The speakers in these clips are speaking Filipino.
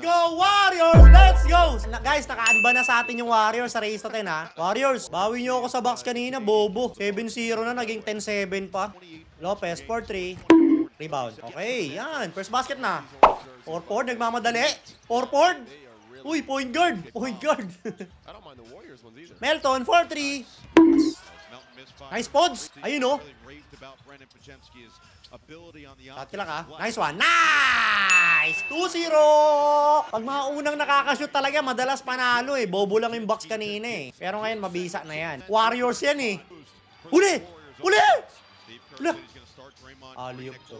go, Warriors! Let's go! Guys, naka-unban na sa atin yung Warriors sa race natin, ha? Warriors, bawi nyo ako sa box kanina, bobo. 7-0 na, naging 10-7 pa. Lopez, 4-3. Rebound. Okay, yan. First basket na. Orford, nagmamadali. Orford! Uy, point guard. Point guard. Melton, 4-3. Nice pods. Ayun, oh. Tatila ka. Nice one. Nice! 2-0! Pag mga unang nakakashoot talaga, madalas panalo eh. Bobo lang yung box kanina eh. Pero ngayon, mabisa na yan. Warriors yan eh. Huli! Huli! Huli! Aliyop to.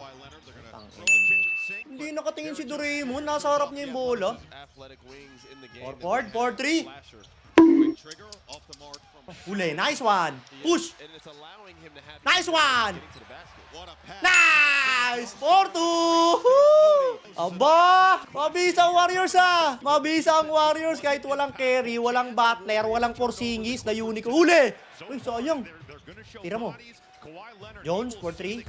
Hindi nakatingin si Doraemon. Nasa harap niya yung bola. Forward, 4-3. Huli, nice one. Push. Nice one. Nice! 4-2! Aba! Mabisa ang Warriors ah! Mabisa ang Warriors kahit walang carry, walang Butler, walang Porzingis na unique. Huli! Uy, sayang. Tira mo. Jones, 4-3.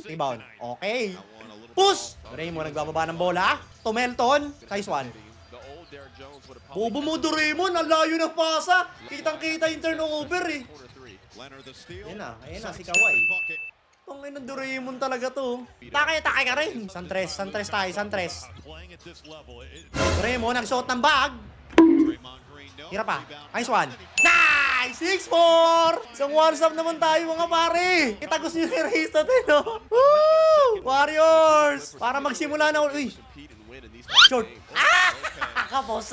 Rebound. Okay. Push! Doraemon nagbababa ng bola. To Melton. Size 1. Bobo mo, Doraemon. Ang layo ng pasa. Kitang-kita yung turnover eh. Ayan na, si Kawhi. Tungin ng Doraemon talaga to. Takay ka rin. Santres tayo, Santres. Doraemon, nagsuot ng bag. Tira pa. Nice one. Nice! 6-4! Isang one-stop naman tayo mga pare. Kita gusto nyo yung race natin, no? Woo! Warriors! Para magsimula na. Uy! Short. Ah! Kapos.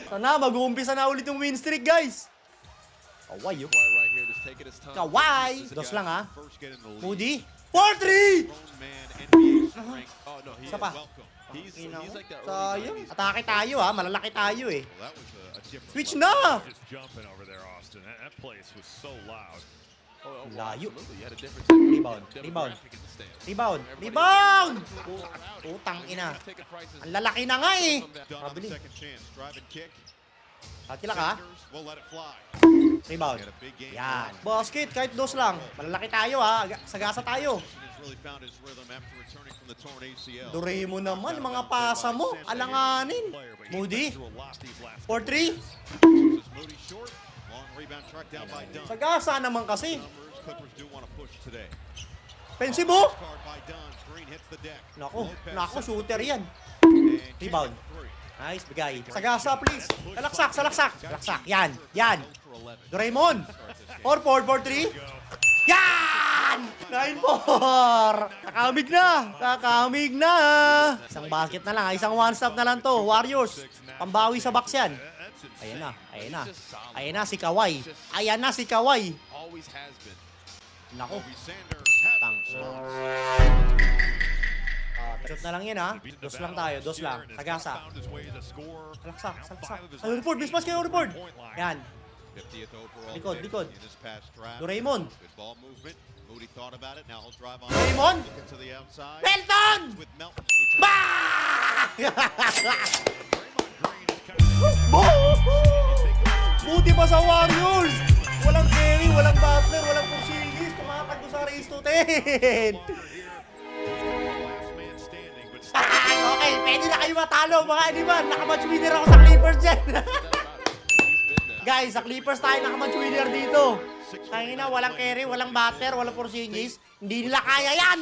Sana, mag-uumpisa na ulit yung win streak, guys. Kaway, yun. Kaway! Dos lang, ha? Moody. 4-3! Isa pa. Sayang. Atake tayo, ha? Malalaki tayo, eh. Switch na! Layo. Rebound! Utang ina. Ang lalaki na nga, eh. Mabili. Tatila ka? Rebound. Yan. Basket, kahit dos lang. Malalaki tayo, ha? Sagasa tayo. Doraemon naman, mga pasa mo. Alanganin. Moody. 4-3. Sagasa naman kasi. Pensibo. Naku, shooter yan. Rebound. Nice, bigay. Sagasa, please. Salaksak. Yan. Doraemon. 4-4, 4-3. Yan! 9-4. Kakamig na. Isang basket na lang. Isang one-stop na lang to. Warriors. Pambawi sa box yan. Ayan na si Kawhi. Nako. Shoot na lang yan, ha? Dos lang tayo. Sagasa. Salaksak. Ay, report. Miss pass kayo, report. Yan. Likod. Doraemon. Doraemon. Melton! Bah! Buti pa sa Warriors. Walang carry, walang Butler, walang Porzingis. Tumakad sa race to 10. Okay, pwede na kayo matalo mga animal. Nakamatch winner ako sa Clippers dyan. Guys, sa Clippers tayo nakamatch winner dito. Tangina, walang carry, walang Butler, walang Porzingis. Hindi nila kaya yan.